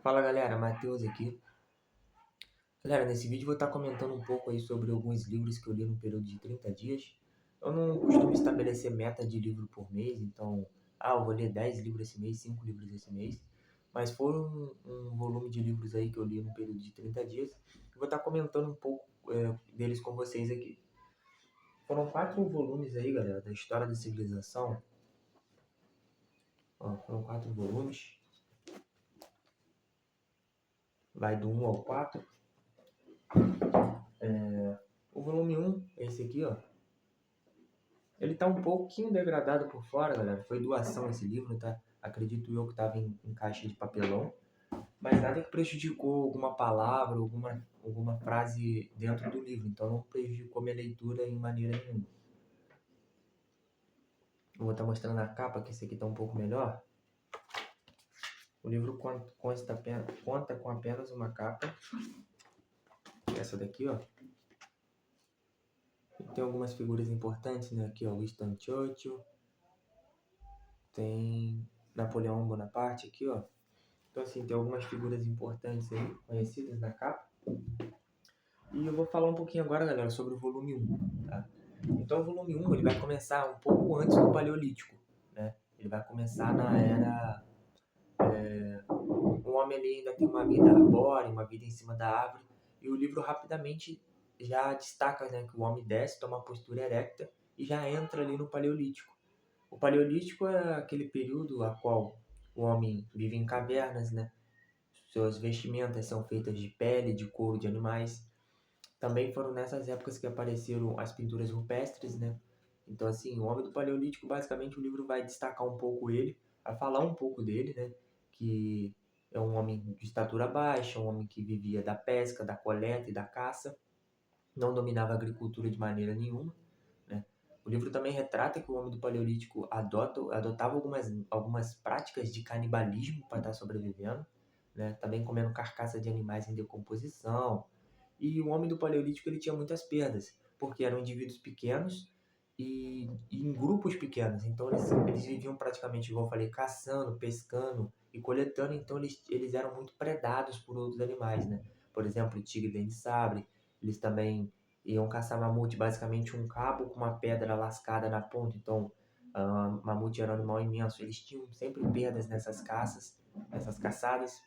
Fala galera, Matheus aqui. Galera, nesse vídeo eu vou estar comentando um pouco aí sobre alguns livros que eu li no período de 30 dias. Eu não costumo estabelecer meta de livro por mês, então, eu vou ler 10 livros esse mês, 5 livros esse mês. Mas foram um volume de livros aí que eu li no período de 30 dias. Eu vou estar comentando um pouco deles com vocês aqui. Foram 4 volumes aí, galera, da história da civilização. Foram 4 volumes. Vai do 1 ao 4. O volume 1, esse aqui, ó. Ele tá um pouquinho degradado por fora, galera. Foi doação esse livro, tá? Acredito eu que tava em caixa de papelão. Mas nada que prejudicou alguma palavra, alguma frase dentro do livro. Então não prejudicou minha leitura em maneira nenhuma. Eu vou estar mostrando a capa, que esse aqui tá um pouco melhor. O livro conta com apenas uma capa. Essa daqui, ó. Tem algumas figuras importantes, né? Aqui, ó, Winston Churchill. Tem Napoleão Bonaparte aqui, ó. Então, assim, tem algumas figuras importantes aí, conhecidas na capa. E eu vou falar um pouquinho agora, galera, sobre o volume 1, tá? Então, o volume 1, ele vai começar um pouco antes do Paleolítico, né? Ele vai começar na era... O homem ali ainda tem uma vida arbórea, uma vida em cima da árvore. E o livro rapidamente já destaca, né, que o homem desce, toma uma postura erecta e já entra ali no Paleolítico. O Paleolítico é aquele período a qual o homem vive em cavernas, né? Suas vestimentas são feitas de pele, de couro de animais. Também foram nessas épocas que apareceram as pinturas rupestres, né? Então, assim, o homem do Paleolítico, basicamente, o livro vai destacar um pouco ele, vai falar um pouco dele, né? Que é um homem de estatura baixa, um homem que vivia da pesca, da coleta e da caça, não dominava a agricultura de maneira nenhuma, né? O livro também retrata que o homem do Paleolítico adotava algumas práticas de canibalismo para estar sobrevivendo, né? Também comendo carcaça de animais em decomposição. E o homem do Paleolítico ele tinha muitas perdas, porque eram indivíduos pequenos e em grupos pequenos. Então eles viviam praticamente, igual eu falei, caçando, pescando e coletando. Então eles eram muito predados por outros animais, né? Por exemplo, o tigre dente de sabre. Eles também iam caçar mamute, basicamente um cabo com uma pedra lascada na ponta. Então, mamute era um animal imenso. Eles tinham sempre perdas nessas caças, nessas caçadas.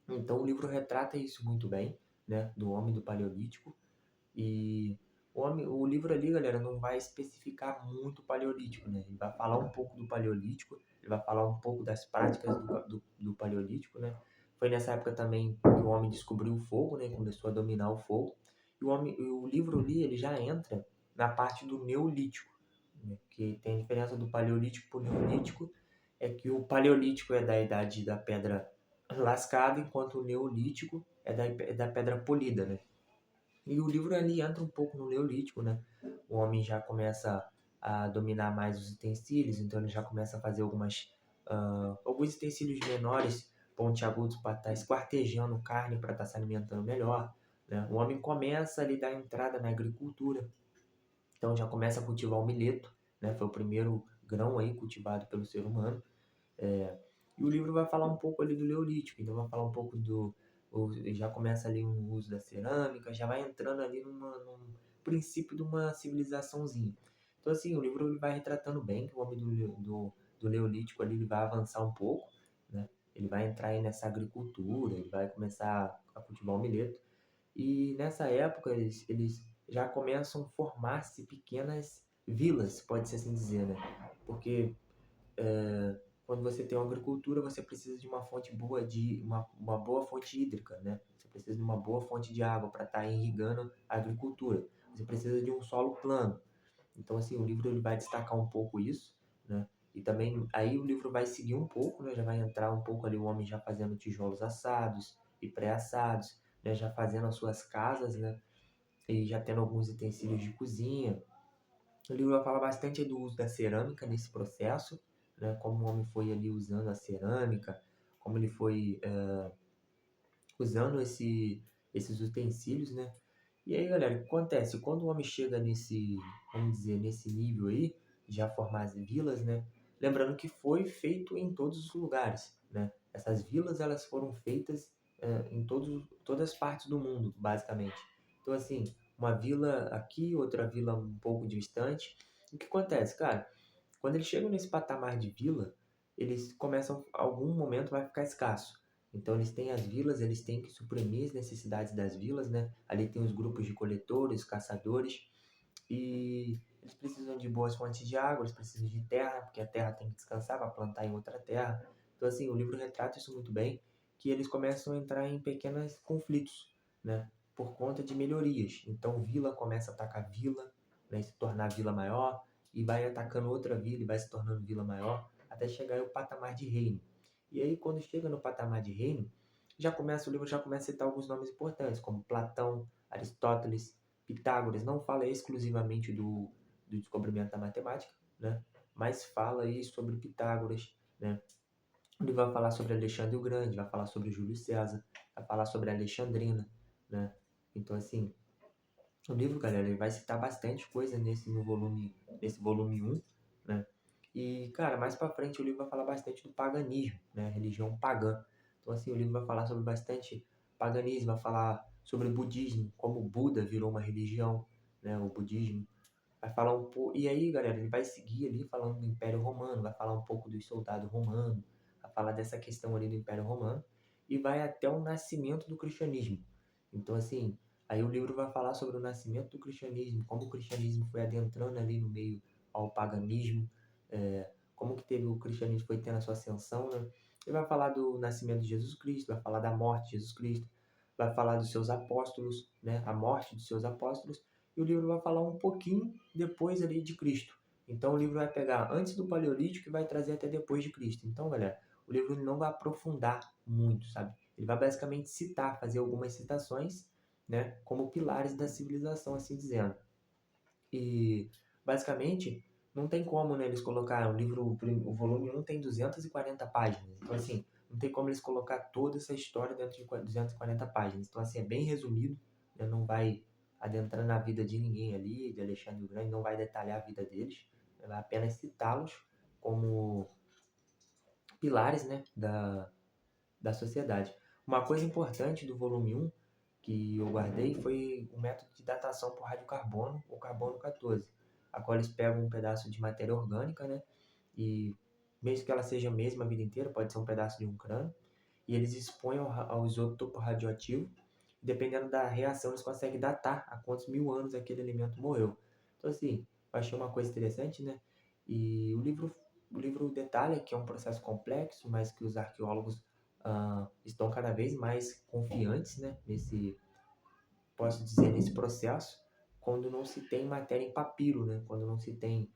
Então, o livro retrata isso muito bem, né? Do homem do Paleolítico. E o livro ali, galera, não vai especificar muito o Paleolítico, né? Ele vai falar um pouco do Paleolítico, ele vai falar um pouco das práticas do Paleolítico, né? Foi nessa época também que o homem descobriu o fogo, né? Começou a dominar o fogo. E o livro ali, ele já entra na parte do Neolítico, né? Que tem a diferença do Paleolítico para o Neolítico, é que o Paleolítico é da idade da pedra lascada, enquanto o Neolítico é da pedra polida, né? E o livro ali entra um pouco no Neolítico, né? O homem já começa a dominar mais os utensílios, então ele já começa a fazer alguns utensílios menores, pontiagudos, para estar esquartejando carne, para estar se alimentando melhor, né? O homem começa ali a dar entrada na agricultura, então já começa a cultivar o mileto, né? Foi o primeiro grão aí cultivado pelo ser humano. E o livro vai falar um pouco ali do Neolítico, então vai falar um pouco já começa ali o uso da cerâmica, já vai entrando ali num princípio de uma civilizaçãozinha. Então, assim, o livro ele vai retratando bem que o homem do Neolítico ali ele vai avançar um pouco, né? Ele vai entrar aí nessa agricultura, ele vai começar a cultivar o mileto. E nessa época eles já começam a formar-se pequenas vilas, pode-se assim dizer, né? Porque quando você tem uma agricultura, você precisa de uma fonte boa uma boa fonte hídrica, né? Você precisa de uma boa fonte de água para estar irrigando a agricultura. Você precisa de um solo plano. Então, assim, o livro ele vai destacar um pouco isso, né? E também aí o livro vai seguir um pouco, né? Já vai entrar um pouco ali o homem já fazendo tijolos assados e pré-assados, né? Já fazendo as suas casas, né? E já tendo alguns utensílios de cozinha. O livro vai falar bastante do uso da cerâmica nesse processo, né? Como o homem foi ali usando a cerâmica, como ele foi usando esses utensílios, né? E aí, galera, o que acontece? Quando o homem chega vamos dizer, nesse nível aí, de já formar as vilas, né? Lembrando que foi feito em todos os lugares, né? Essas vilas, elas foram feitas em todas as partes do mundo, basicamente. Então, assim, uma vila aqui, outra vila um pouco distante. O que acontece, cara? Quando eles chegam nesse patamar de vila, eles começam, algum momento vai ficar escasso. Então eles têm as vilas, eles têm que suprimir as necessidades das vilas, né? Ali tem os grupos de coletores, caçadores, e eles precisam de boas fontes de água, eles precisam de terra, porque a terra tem que descansar para plantar em outra terra. Então assim, o livro retrata isso muito bem, que eles começam a entrar em pequenos conflitos, né? Por conta de melhorias. Então vila começa a atacar vila, né? Se tornar vila maior, e vai atacando outra vila e vai se tornando vila maior, até chegar ao patamar de reino. E aí, quando chega no patamar de reino, o livro já começa a citar alguns nomes importantes, como Platão, Aristóteles, Pitágoras. Não fala exclusivamente do descobrimento da matemática, né? Mas fala aí sobre Pitágoras, né? Ele vai falar sobre Alexandre o Grande, vai falar sobre Júlio César, vai falar sobre Alexandrina, né? Então, assim, o livro, galera, ele vai citar bastante coisa nesse volume um, né? E, cara, mais pra frente o livro vai falar bastante do paganismo, né? Religião pagã. Então, assim, o livro vai falar sobre bastante paganismo, vai falar sobre budismo, como o Buda virou uma religião, né? O budismo. Vai falar um pouco. E aí, galera, ele vai seguir ali falando do Império Romano, vai falar um pouco dos soldados romanos, vai falar dessa questão ali do Império Romano, e vai até o nascimento do cristianismo. Então, assim, aí o livro vai falar sobre o nascimento do cristianismo, como o cristianismo foi adentrando ali no meio ao paganismo, como que teve o cristianismo foi tendo a sua ascensão, né? Ele vai falar do nascimento de Jesus Cristo, vai falar da morte de Jesus Cristo, vai falar dos seus apóstolos, né? A morte dos seus apóstolos, e o livro vai falar um pouquinho depois ali de Cristo. Então o livro vai pegar antes do Paleolítico e vai trazer até depois de Cristo. Então, galera, o livro não vai aprofundar muito, sabe? Ele vai basicamente citar, fazer algumas citações, né, como pilares da civilização, assim dizendo. E basicamente não tem como, né, eles colocar o volume um tem 240 páginas. Então assim, não tem como eles colocar toda essa história dentro de 240 páginas. Então assim, é bem resumido, né, não vai adentrar na vida de ninguém ali, de Alexandre o Grande, não vai detalhar a vida deles, né, vai apenas citá-los como pilares, né, da sociedade. Uma coisa importante do volume um que eu guardei foi o método de datação por radiocarbono, ou carbono 14, a qual eles pegam um pedaço de matéria orgânica, né? E mesmo que ela seja a mesma a vida inteira, pode ser um pedaço de um crânio, e eles expõem ao isótopo radioativo. Dependendo da reação, eles conseguem datar há quantos mil anos aquele elemento morreu. Então, assim, eu achei uma coisa interessante, né? E o livro detalha que é um processo complexo, mas que os arqueólogos estão cada vez mais confiantes, né, posso dizer, nesse processo, quando não se tem matéria em papiro, né, quando não se tem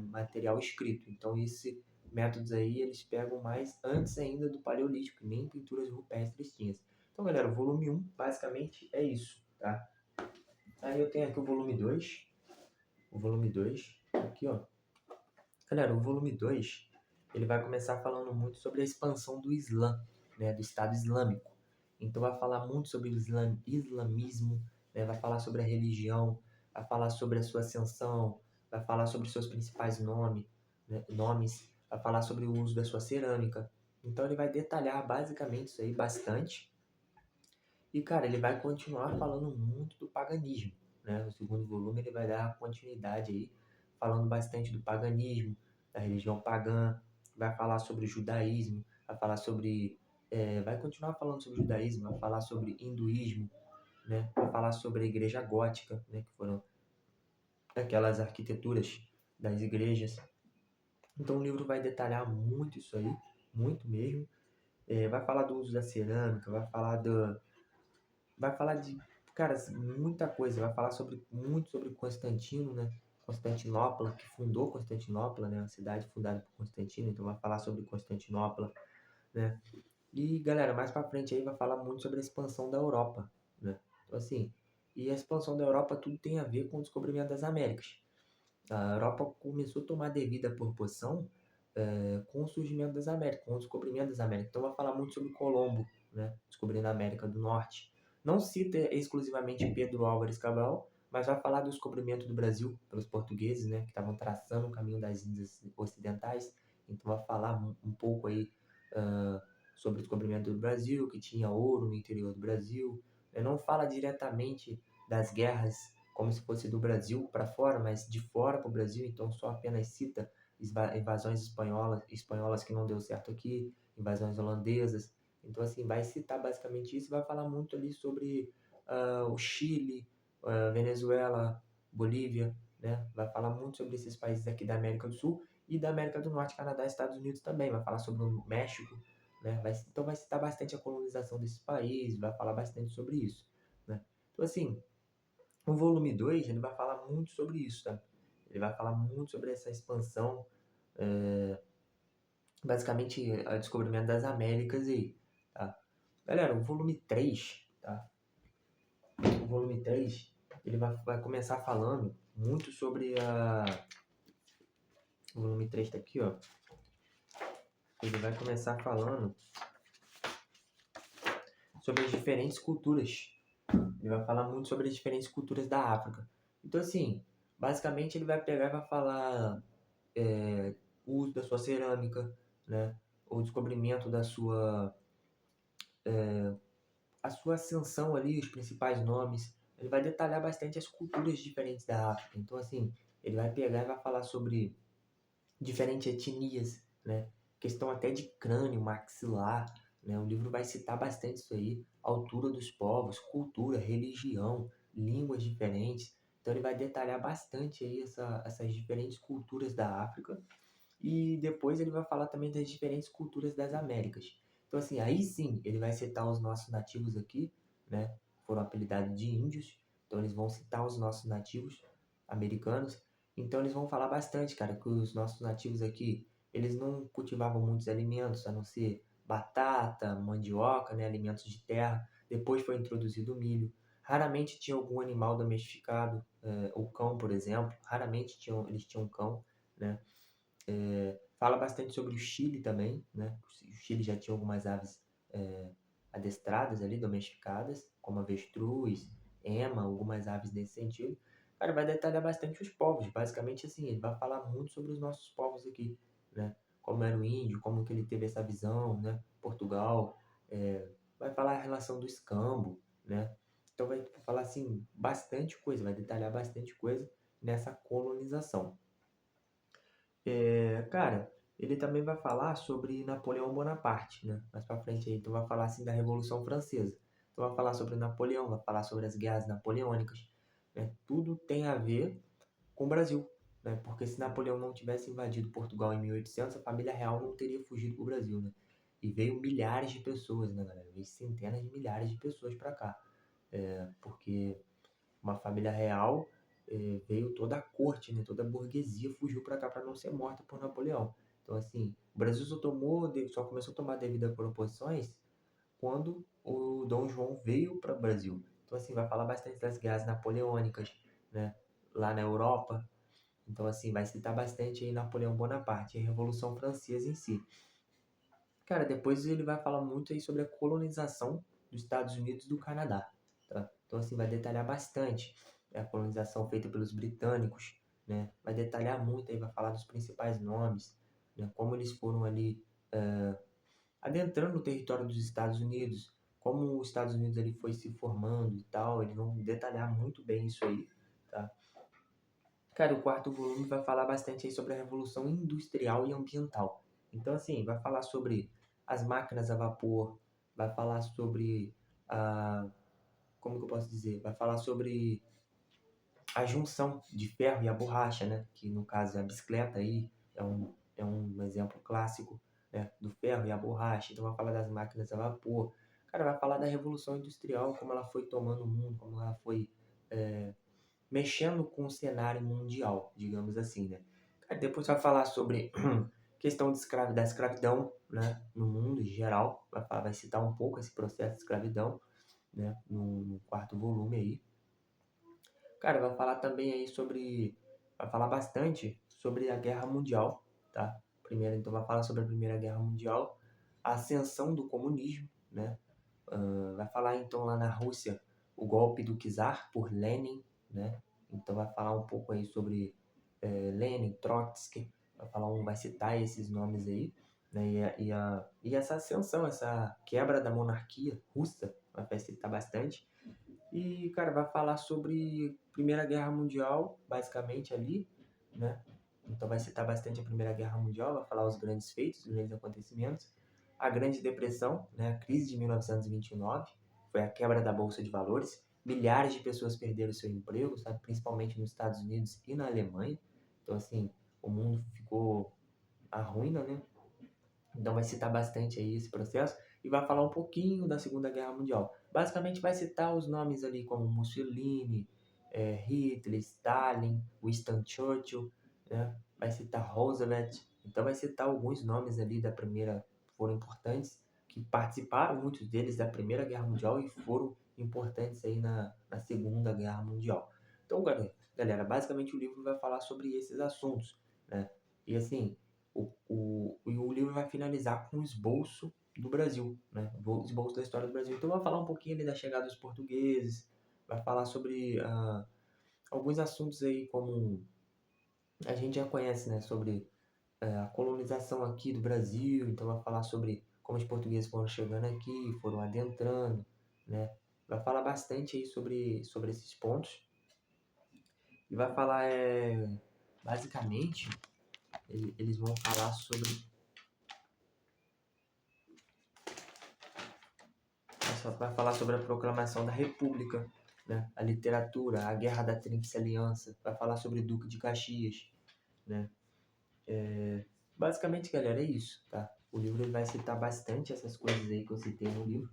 material escrito. Então, esses métodos aí, eles pegam mais antes ainda do Paleolítico, nem pinturas rupestres tinham. Então, galera, o volume um basicamente é isso, tá? Aí eu tenho aqui o volume 2, aqui, ó. Galera, o volume 2 ele vai começar falando muito sobre a expansão do Islã, né, do Estado Islâmico. Então vai falar muito sobre o islamismo, né, vai falar sobre a religião, vai falar sobre a sua ascensão, vai falar sobre os seus principais nomes, vai falar sobre o uso da sua cerâmica. Então ele vai detalhar basicamente isso aí bastante. E, cara, ele vai continuar falando muito do paganismo, né? O segundo volume ele vai dar continuidade aí, falando bastante do paganismo, da religião pagã, vai falar sobre o judaísmo, vai falar sobre... vai continuar falando sobre o judaísmo, vai falar sobre hinduísmo, né? Vai falar sobre a igreja gótica, né? Que foram aquelas arquiteturas das igrejas. Então o livro vai detalhar muito isso aí, muito mesmo. Vai falar do uso da cerâmica, vai falar de, cara, assim, muita coisa. Vai falar muito sobre Constantino, né? Constantinopla, que fundou Constantinopla, né? A cidade fundada por Constantino. Então vai falar sobre Constantinopla, né? E, galera, mais pra frente aí vai falar muito sobre a expansão da Europa, né? Então, assim, e a expansão da Europa tudo tem a ver com o descobrimento das Américas. A Europa começou a tomar devida proporção com o surgimento das Américas, com o descobrimento das Américas. Então vai falar muito sobre Colombo, né, descobrindo a América do Norte. Não cita exclusivamente Pedro Álvares Cabral, mas vai falar do descobrimento do Brasil pelos portugueses, né, que estavam traçando o caminho das Índias Ocidentais. Então vai falar um pouco aí sobre o descobrimento do Brasil, que tinha ouro no interior do Brasil. Não fala diretamente das guerras como se fosse do Brasil para fora, mas de fora para o Brasil, então só apenas cita invasões espanholas que não deu certo aqui, invasões holandesas. Então, assim, vai citar basicamente isso, vai falar muito ali sobre o Chile, Venezuela, Bolívia, né? Vai falar muito sobre esses países aqui da América do Sul e da América do Norte, Canadá e Estados Unidos também. Vai falar sobre o México, né? Então vai citar bastante a colonização desses países, vai falar bastante sobre isso, né? Então, assim, o volume 2 ele vai falar muito sobre isso, tá? Ele vai falar muito sobre essa expansão, basicamente o descobrimento das Américas aí, tá? Galera, o volume 3, tá? O volume 3 ele vai começar falando muito sobre a... O volume 3 tá aqui, ó. Ele vai começar falando sobre as diferentes culturas. Ele vai falar muito sobre as diferentes culturas da África. Então, assim, basicamente ele vai pegar e vai falar o uso da sua cerâmica, né? O descobrimento da sua... a sua ascensão ali, os principais nomes. Ele vai detalhar bastante as culturas diferentes da África. Então, assim, ele vai pegar e vai falar sobre diferentes etnias, né? Questão até de crânio, maxilar, né? O livro vai citar bastante isso aí, altura dos povos, cultura, religião, línguas diferentes. Então ele vai detalhar bastante aí essas diferentes culturas da África e depois ele vai falar também das diferentes culturas das Américas. Então assim, aí sim ele vai citar os nossos nativos aqui, né? Foram apelidados de índios, então eles vão citar os nossos nativos americanos. Então eles vão falar bastante, cara, que os nossos nativos aqui, eles não cultivavam muitos alimentos, a não ser batata, mandioca, né, alimentos de terra. Depois foi introduzido o milho. Raramente tinha algum animal domesticado, o cão, por exemplo. Raramente eles tinham cão, né? Fala bastante sobre o Chile também, né? O Chile já tinha algumas aves adestradas ali, domesticadas, como avestruz, ema, algumas aves nesse sentido. Cara, vai detalhar bastante os povos. Basicamente, assim, ele vai falar muito sobre os nossos povos aqui, né? Como era o índio, como que ele teve essa visão, né? Portugal, vai falar a relação do escambo, né? Então vai falar, assim, bastante coisa, vai detalhar bastante coisa nessa colonização. Cara, ele também vai falar sobre Napoleão Bonaparte, né? Mais pra frente aí. Então vai falar assim da Revolução Francesa. Então vai falar sobre Napoleão, vai falar sobre as guerras napoleônicas, né? Tudo tem a ver com o Brasil, né? Porque se Napoleão não tivesse invadido Portugal em 1800, a família real não teria fugido para o Brasil, né? E veio milhares de pessoas, né, galera? Veio centenas de milhares de pessoas para cá. Porque uma família real, veio toda a corte, né, toda a burguesia fugiu para cá para não ser morta por Napoleão. Então, assim, o Brasil só começou a tomar devidas proporções quando o Dom João veio para o Brasil. Então, assim, vai falar bastante das guerras napoleônicas, né, lá na Europa. Então, assim, vai citar bastante aí Napoleão Bonaparte e a Revolução Francesa em si. Cara, depois ele vai falar muito aí sobre a colonização dos Estados Unidos e do Canadá, tá? Então, assim, vai detalhar bastante a colonização feita pelos britânicos, né? Vai detalhar muito aí, vai falar dos principais nomes, né? Como eles foram ali adentrando no território dos Estados Unidos, como os Estados Unidos ali foi se formando e tal. Eles vão detalhar muito bem isso aí, tá? Cara, o quarto volume vai falar bastante aí sobre a Revolução Industrial e Ambiental. Então, assim, vai falar sobre as máquinas a vapor, vai falar sobre a... Como que eu posso dizer? Vai falar sobre a junção de ferro e a borracha, né? Que no caso é a bicicleta aí, é um exemplo clássico, né? Do ferro e a borracha. Então vai falar das máquinas a vapor. Cara, vai falar da Revolução Industrial, como ela foi tomando o mundo, como ela foi mexendo com o cenário mundial, digamos assim, né? Cara, depois vai falar sobre questão da escravidão, né? No mundo em geral. Vai citar um pouco esse processo de escravidão, né? No quarto volume aí. Cara, vai falar também aí sobre... Vai falar bastante sobre a Guerra Mundial, tá? Primeiro, então, vai falar sobre a Primeira Guerra Mundial, a ascensão do comunismo, né? Vai falar, então, lá na Rússia, o golpe do Czar por Lenin, né? Então, vai falar um pouco aí sobre Lenin, Trotsky, vai citar esses nomes aí. né? E essa ascensão, essa quebra da monarquia russa, vai citar bastante. E, cara, vai falar sobre Primeira Guerra Mundial, basicamente ali, né? Então vai citar bastante a Primeira Guerra Mundial, vai falar os grandes feitos, os grandes acontecimentos. A Grande Depressão, né? A crise de 1929, foi a quebra da Bolsa de Valores. Milhares de pessoas perderam seu emprego, sabe? Principalmente nos Estados Unidos e na Alemanha. Então, assim, o mundo ficou à ruína, né? Então vai citar bastante aí esse processo e vai falar um pouquinho da Segunda Guerra Mundial. Basicamente vai citar os nomes ali como Mussolini, Hitler, Stalin, Winston Churchill, né? Vai citar Roosevelt. Então vai citar alguns nomes ali da primeira, foram importantes, que participaram, muitos deles, da Primeira Guerra Mundial e foram importantes aí na Segunda Guerra Mundial. Então, galera, basicamente o livro vai falar sobre esses assuntos, né? E assim, o livro vai finalizar com o esboço do Brasil, né? O esboço da história do Brasil. Então vai falar um pouquinho ali da chegada dos portugueses, vai falar sobre alguns assuntos aí como a gente já conhece, né? Sobre a colonização aqui do Brasil, então vai falar sobre como os portugueses foram chegando aqui, foram adentrando, né? Vai falar bastante aí sobre esses pontos e vai falar, basicamente, eles vão falar sobre vai falar sobre a proclamação da República, né? A literatura, a Guerra da Tríplice Aliança, vai falar sobre o Duque de Caxias, né? Basicamente, galera, é isso, tá? O livro ele vai citar bastante essas coisas aí que eu citei no livro.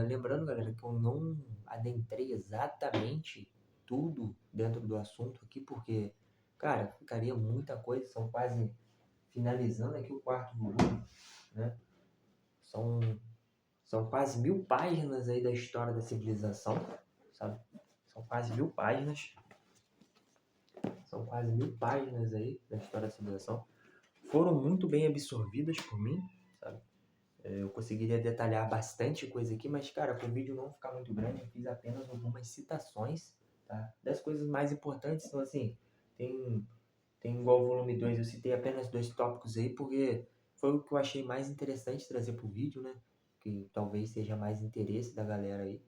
Lembrando, galera, que eu não adentrei exatamente tudo dentro do assunto aqui, porque, cara, ficaria muita coisa, são quase finalizando aqui o quarto volume, né? São São quase 1000 páginas aí da história da civilização, sabe? São quase 1000 páginas. São quase 1000 páginas aí da história da civilização. Foram muito bem absorvidas por mim, sabe? Eu conseguiria detalhar bastante coisa aqui, mas, cara, para o vídeo não ficar muito grande, eu fiz apenas algumas citações, tá? Das coisas mais importantes. Então, assim, tem igual o volume 2, eu citei apenas 2 tópicos aí, porque foi o que eu achei mais interessante trazer para o vídeo, né? Que talvez seja mais interesse da galera aí.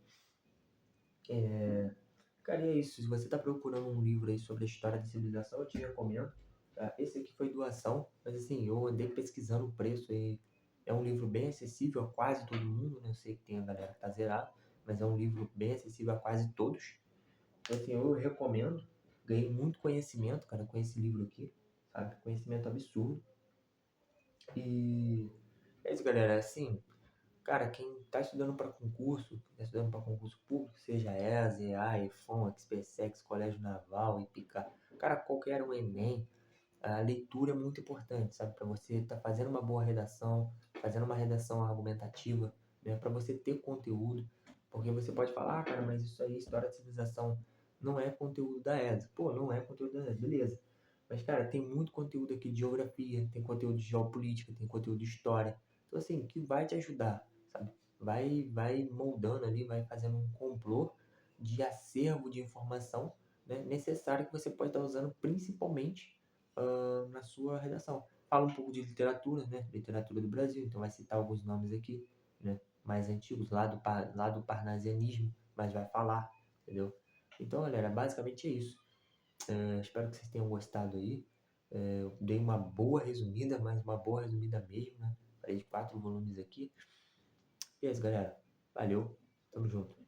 Cara, e é isso. Se você está procurando um livro aí sobre a história da civilização, eu te recomendo. Tá? Esse aqui foi doação, mas assim, eu andei pesquisando o preço aí. É um livro bem acessível a quase todo mundo, né? Eu sei que tem a galera que tá zerada, mas é um livro bem acessível a quase todos. Então, assim, eu recomendo. Ganhei muito conhecimento, cara, com esse livro aqui, sabe? Conhecimento absurdo. E é isso, galera. Assim, cara, quem está estudando para concurso, está estudando para concurso público, seja ESA, EA, EFON, XPSEX, Colégio Naval, IPICA, cara, qualquer um Enem, a leitura é muito importante, sabe? Para você estar fazendo uma boa redação, fazendo uma redação argumentativa, né? Para você ter conteúdo, porque você pode falar, cara, mas isso aí, história de civilização, não é conteúdo da ESA. Pô, não é conteúdo da ESA, beleza. Mas, cara, tem muito conteúdo aqui de geografia, tem conteúdo de geopolítica, tem conteúdo de história. Então, assim, que vai te ajudar, sabe? Vai moldando ali, vai fazendo um complô de acervo de informação, né, necessário que você pode estar usando principalmente na sua redação. Fala um pouco de literatura, né? Literatura do Brasil, então vai citar alguns nomes aqui, né? Mais antigos, lá do parnasianismo, mas vai falar, entendeu? Então, galera, basicamente é isso. Espero que vocês tenham gostado aí. Eu dei uma boa resumida, mas uma boa resumida mesmo, né? Falei de 4 volumes aqui. E é isso, galera. Valeu. Tamo junto.